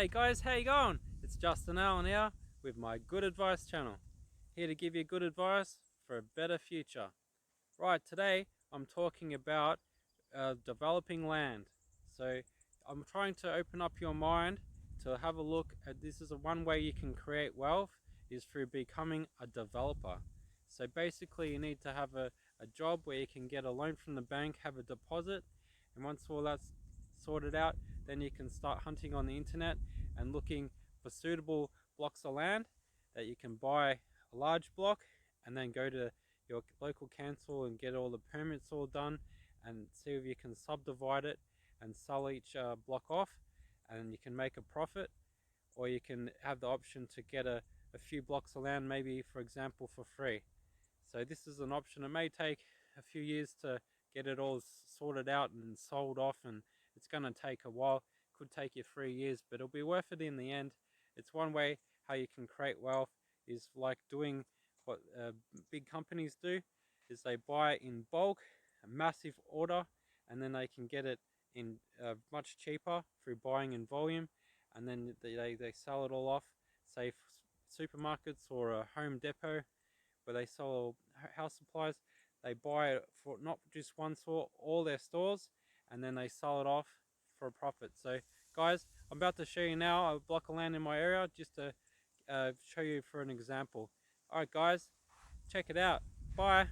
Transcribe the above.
G'day guys, how you going? It's Justin Allen here with my Good Advice channel. Here to give you good advice for a better future. Right, today I'm talking about developing land. So I'm trying to open up your mind to have a look at this. Is one way you can create wealth is through becoming a developer. So basically you need to have a job where you can get a loan from the bank, have a deposit, and once all that's sorted out, then you can start hunting on the internet and looking for suitable blocks of land that you can buy a large block and then go to your local council and get all the permits all done and see if you can subdivide it and sell each block off, and you can make a profit. Or you can have the option to get a few blocks of land, maybe for example for free. So this is an option. It may take a few years to get it all sorted out and sold off, and it's going to take a while. It could take you 3 years, but it'll be worth it in the end. It's one way how you can create wealth, is like doing what big companies do, is they buy in bulk, a massive order, and then they can get it in much cheaper through buying in volume, and then they sell it all off, say supermarkets or a Home Depot where they sell house supplies. They buy it for not just one store, all their stores, and then they sell it off for a profit. So guys, I'm about to show you now a block of land in my area, just to show you for an example. Alright guys, check it out. Bye.